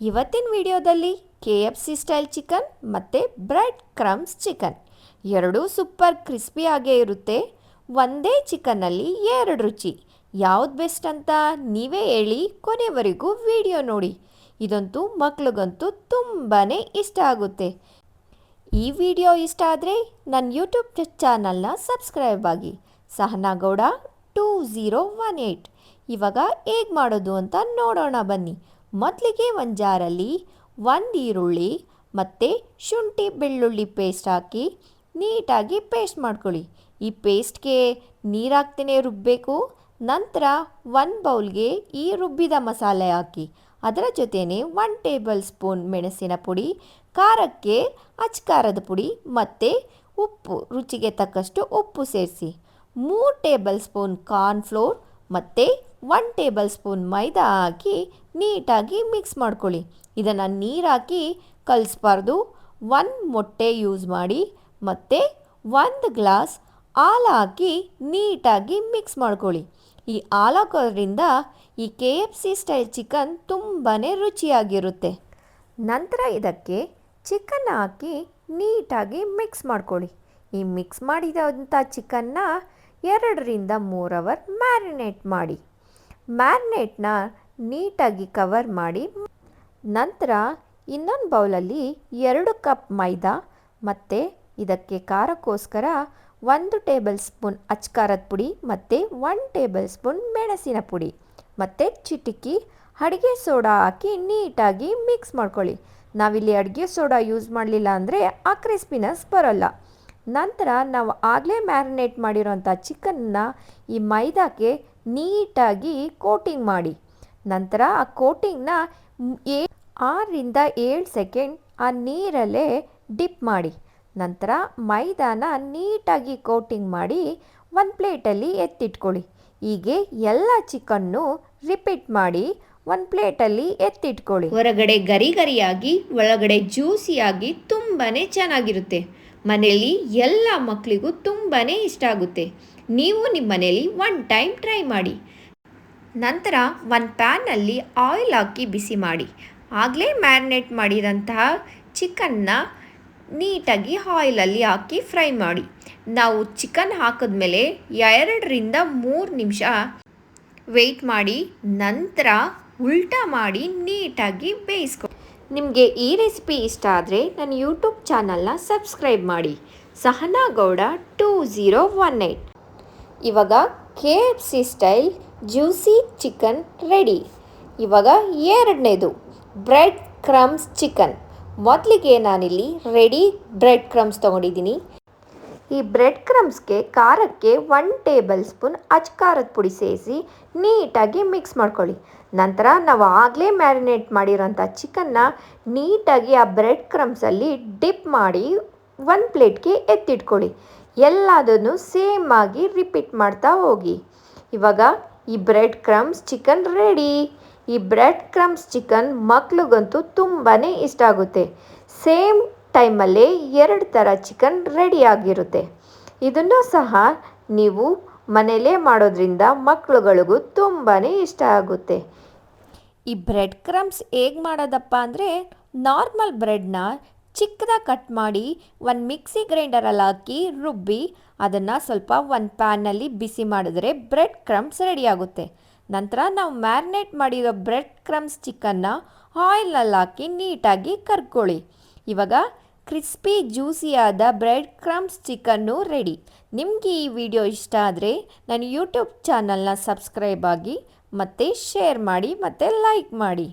ಇವತ್ತಿನ ವಿಡಿಯೋದಲ್ಲಿ KFC style chicken ಮತ್ತು ಬ್ರೆಡ್ ಕ್ರಮ್ಸ್ ಚಿಕನ್ ಎರಡೂ ಸೂಪರ್ ಕ್ರಿಸ್ಪಿಯಾಗೇ ಇರುತ್ತೆ. ಒಂದೇ ಚಿಕನ್ನಲ್ಲಿ ಎರಡು ರುಚಿ. ಯಾವ್ದು ಬೆಸ್ಟ್ ಅಂತ ನೀವೇ ಹೇಳಿ, ಕೊನೆವರೆಗೂ ವಿಡಿಯೋ ನೋಡಿ. ಇದಂತೂ ಮಕ್ಳಿಗಂತೂ ತುಂಬಾ ಇಷ್ಟ ಆಗುತ್ತೆ. ಈ ವಿಡಿಯೋ ಇಷ್ಟ ಆದರೆ ನನ್ನ ಯೂಟ್ಯೂಬ್ ಚಾನಲ್ನ ಸಬ್ಸ್ಕ್ರೈಬ್ ಆಗಿ. ಸಹನಾ ಗೌಡ 2018. ಇವಾಗ ಹೇಗೆ ಮಾಡೋದು ಅಂತ ನೋಡೋಣ ಬನ್ನಿ. ಮೊದಲಿಗೆ ಒಂದು ಜಾರಲ್ಲಿ ಒಂದು ಈರುಳ್ಳಿ ಮತ್ತು ಶುಂಠಿ ಬೆಳ್ಳುಳ್ಳಿ ಪೇಸ್ಟ್ ಹಾಕಿ ನೀಟಾಗಿ ಪೇಸ್ಟ್ ಮಾಡ್ಕೊಳ್ಳಿ. ಈ ಪೇಸ್ಟ್ಗೆ ನೀರು ಹಾಕ್ತೇ ರುಬ್ಬಬೇಕು. ನಂತರ ಒಂದು ಬೌಲ್ಗೆ ಈ ರುಬ್ಬಿದ ಮಸಾಲೆ ಹಾಕಿ ಅದರ ಜೊತೆಯೇ 1 ಟೇಬಲ್ ಸ್ಪೂನ್ ಮೆಣಸಿನ ಪುಡಿ, ಖಾರಕ್ಕೆ ಅಚ್ಕಾರದ ಪುಡಿ ಮತ್ತು ಉಪ್ಪು, ರುಚಿಗೆ ತಕ್ಕಷ್ಟು ಉಪ್ಪು ಸೇರಿಸಿ 3 ಟೇಬಲ್ ಸ್ಪೂನ್ ಕಾರ್ನ್ಫ್ಲೋರ್ ಮತ್ತು 1 ಟೇಬಲ್ ಸ್ಪೂನ್ ಮೈದಾ ಹಾಕಿ ನೀಟಾಗಿ ಮಿಕ್ಸ್ ಮಾಡ್ಕೊಳ್ಳಿ. ಇದನ್ನು ನೀರು ಹಾಕಿ ಕಲಿಸ್ಬಾರ್ದು. 1 ಮೊಟ್ಟೆ ಯೂಸ್ ಮಾಡಿ ಮತ್ತು 1 ಗ್ಲಾಸ್ ಹಾಲು ಹಾಕಿ ನೀಟಾಗಿ ಮಿಕ್ಸ್ ಮಾಡ್ಕೊಳ್ಳಿ. ಈ ಹಾಲು ಹಾಕೋದ್ರಿಂದ ಈ KFC ಸ್ಟೈಲ್ ಚಿಕನ್ ತುಂಬಾ ರುಚಿಯಾಗಿರುತ್ತೆ. ನಂತರ ಇದಕ್ಕೆ ಚಿಕನ್ ಹಾಕಿ ನೀಟಾಗಿ ಮಿಕ್ಸ್ ಮಾಡ್ಕೊಳ್ಳಿ. ಈ ಮಿಕ್ಸ್ ಮಾಡಿದಂಥ ಚಿಕನ್ನ 2 ರಿಂದ 3 ಅವರ್ ಮ್ಯಾರಿನೇಟ್ ಮಾಡಿ. ಮ್ಯಾರಿನೇಟ್ನ ನೀಟಾಗಿ ಕವರ್ ಮಾಡಿ. ನಂತರ ಇನ್ನೊಂದು ಬೌಲಲ್ಲಿ 2 ಕಪ್ ಮೈದಾ ಮತ್ತು ಇದಕ್ಕೆ ಖಾರಕ್ಕೋಸ್ಕರ 1 ಟೇಬಲ್ ಸ್ಪೂನ್ ಅಚ್ಕಾರದ ಪುಡಿ ಮತ್ತು 1 ಟೇಬಲ್ ಸ್ಪೂನ್ ಮೆಣಸಿನ ಪುಡಿ ಮತ್ತು ಚಿಟಿಕೆ ಅಡುಗೆ ಸೋಡಾ ಹಾಕಿ ನೀಟಾಗಿ ಮಿಕ್ಸ್ ಮಾಡ್ಕೊಳ್ಳಿ. ನಾವಿಲ್ಲಿ ಅಡುಗೆ ಸೋಡಾ ಯೂಸ್ ಮಾಡಲಿಲ್ಲ ಅಂದರೆ ಆ ಕ್ರಿಸ್ಪಿನೆಸ್ ಬರೋಲ್ಲ. ನಂತರ ನಾವು ಆಗಲೇ ಮ್ಯಾರಿನೇಟ್ ಮಾಡಿರೋಂಥ ಚಿಕನ್ನ ಈ ಮೈದಾಕ್ಕೆ ನೀಟಾಗಿ ಕೋಟಿಂಗ್ ಮಾಡಿ. ನಂತರ ಆ ಕೋಟಿಂಗ್ನ 6 ರಿಂದ 7 ಸೆಕೆಂಡ್ ಆ ನೀರಲ್ಲೇ ಡಿಪ್ ಮಾಡಿ. ನಂತರ ಮೈದಾನ ನೀಟಾಗಿ ಕೋಟಿಂಗ್ ಮಾಡಿ ಒಂದು ಪ್ಲೇಟಲ್ಲಿ ಎತ್ತಿಟ್ಕೊಳ್ಳಿ. ಹೀಗೆ ಎಲ್ಲ ಚಿಕನ್ನು ರಿಪೀಟ್ ಮಾಡಿ ಒಂದು ಪ್ಲೇಟಲ್ಲಿ ಎತ್ತಿಟ್ಕೊಳ್ಳಿ. ಹೊರಗಡೆ ಗರಿ ಗರಿಯಾಗಿ ಒಳಗಡೆ ಜ್ಯೂಸಿಯಾಗಿ ತುಂಬಾ ಚೆನ್ನಾಗಿರುತ್ತೆ. ಮನೆಯಲ್ಲಿ ಎಲ್ಲ ಮಕ್ಕಳಿಗೂ ತುಂಬಾ ಇಷ್ಟ ಆಗುತ್ತೆ. ನೀವು ನಿಮ್ಮ ಮನೆಯಲ್ಲಿ 1 ಟೈಮ್ ಟ್ರೈ ಮಾಡಿ. ನಂತರ ಒಂದು ಪ್ಯಾನಲ್ಲಿ ಆಯಿಲ್ ಹಾಕಿ ಬಿಸಿ ಮಾಡಿ. ಆಗಲೇ ಮ್ಯಾರಿನೇಟ್ ಮಾಡಿದಂತಹ ಚಿಕನ್ನ ನೀಟಾಗಿ ಆಯಿಲಲ್ಲಿ ಹಾಕಿ ಫ್ರೈ ಮಾಡಿ. ನಾವು ಚಿಕನ್ ಹಾಕಿದ್ಮೇಲೆ 2 ರಿಂದ 3 ನಿಮಿಷ ವೆಯ್ಟ್ ಮಾಡಿ. ನಂತರ ಉಲ್ಟಾ ಮಾಡಿ ನೀಟಾಗಿ ಬೇಯಿಸ್ಕೊ. ನಿಮಗೆ ಈ ರೆಸಿಪಿ ಇಷ್ಟ ಆದರೆ ನನ್ನ ಯೂಟ್ಯೂಬ್ ಚಾನಲ್ನ ಸಬ್ಸ್ಕ್ರೈಬ್ ಮಾಡಿ. ಸಹನಾ ಗೌಡ 2018. ಇವಾಗ KFC style juicy chicken ready. ಇವಾಗ ಎರಡನೇದು ಬ್ರೆಡ್ ಕ್ರಮ್ಸ್ ಚಿಕನ್. ಮೊದಲಿಗೆ ನಾನಿಲ್ಲಿ ರೆಡಿ ಬ್ರೆಡ್ ಕ್ರಮ್ಸ್ ತೊಗೊಂಡಿದ್ದೀನಿ. ಈ ಬ್ರೆಡ್ ಕ್ರಮ್ಸ್ಗೆ ಖಾರಕ್ಕೆ 1 ಟೇಬಲ್ ಸ್ಪೂನ್ ಅಚ್ಕಾರದ ಪುಡಿ ಸೇರಿಸಿ ನೀಟಾಗಿ ಮಿಕ್ಸ್ ಮಾಡ್ಕೊಳ್ಳಿ. ನಂತರ ನಾವು ಆಗಲೇ ಮ್ಯಾರಿನೇಟ್ ಮಾಡಿರೋಂಥ ಚಿಕನ್ನ ನೀಟಾಗಿ ಆ ಬ್ರೆಡ್ ಕ್ರಮ್ಸಲ್ಲಿ ಡಿಪ್ ಮಾಡಿ ಒಂದು ಪ್ಲೇಟ್ಗೆ ಎತ್ತಿಟ್ಕೊಳ್ಳಿ. ಎಲ್ಲದನ್ನು ಸೇಮ್ ಆಗಿ ರಿಪೀಟ್ ಮಾಡ್ತಾ ಹೋಗಿ. ಇವಾಗ ಈ ಬ್ರೆಡ್ ಕ್ರಮ್ಸ್ ಚಿಕನ್ ರೆಡಿ. ಈ ಬ್ರೆಡ್ ಕ್ರಮ್ಸ್ ಚಿಕನ್ ಮಕ್ಳಿಗಂತೂ ತುಂಬಾ ಇಷ್ಟ ಆಗುತ್ತೆ. ಸೇಮ್ ಟೈಮಲ್ಲೇ 2 ಥರ ಚಿಕನ್ ರೆಡಿಯಾಗಿರುತ್ತೆ. ಇದನ್ನು ಸಹ ನೀವು ಮನೆಯಲ್ಲೇ ಮಾಡೋದ್ರಿಂದ ಮಕ್ಳುಗಳಿಗೂ ತುಂಬಾ ಇಷ್ಟ ಆಗುತ್ತೆ. ಈ ಬ್ರೆಡ್ ಕ್ರಮ್ಸ್ ಹೇಗೆ ಮಾಡೋದಪ್ಪ ಅಂದರೆ, ನಾರ್ಮಲ್ ಬ್ರೆಡ್ನ ಚಿಕ್ಕದಾಗಿ ಕಟ್ ಮಾಡಿ ಒಂದು ಮಿಕ್ಸಿ ಗ್ರೈಂಡರಲ್ಲಿ ಹಾಕಿ ರುಬ್ಬಿ ಅದನ್ನು ಸ್ವಲ್ಪ ಒಂದು ಪ್ಯಾನಲ್ಲಿ ಬಿಸಿ ಮಾಡಿದ್ರೆ ಬ್ರೆಡ್ ಕ್ರಮ್ಸ್ ರೆಡಿಯಾಗುತ್ತೆ. ನಂತರ ನಾವು ಮ್ಯಾರಿನೇಟ್ ಮಾಡಿರೋ ಬ್ರೆಡ್ ಕ್ರಮ್ಸ್ ಚಿಕನ್ನ ಆಯಿಲ್ನಲ್ಲಿ ಹಾಕಿ ನೀಟಾಗಿ ಕರ್ಕೊಳ್ಳಿ. ಇವಾಗ ಕ್ರಿಸ್ಪಿ ಜ್ಯೂಸಿಯಾದ ಬ್ರೆಡ್ ಕ್ರಮ್ಸ್ ಚಿಕನ್ನು ರೆಡಿ. ನಿಮಗೆ ಈ ವಿಡಿಯೋ ಇಷ್ಟ ಆದರೆ ನನ್ನ ಯೂಟ್ಯೂಬ್ ಚಾನಲ್ನ ಸಬ್ಸ್ಕ್ರೈಬ್ ಆಗಿ ಮತ್ತು ಶೇರ್ ಮಾಡಿ ಮತ್ತು ಲೈಕ್ ಮಾಡಿ.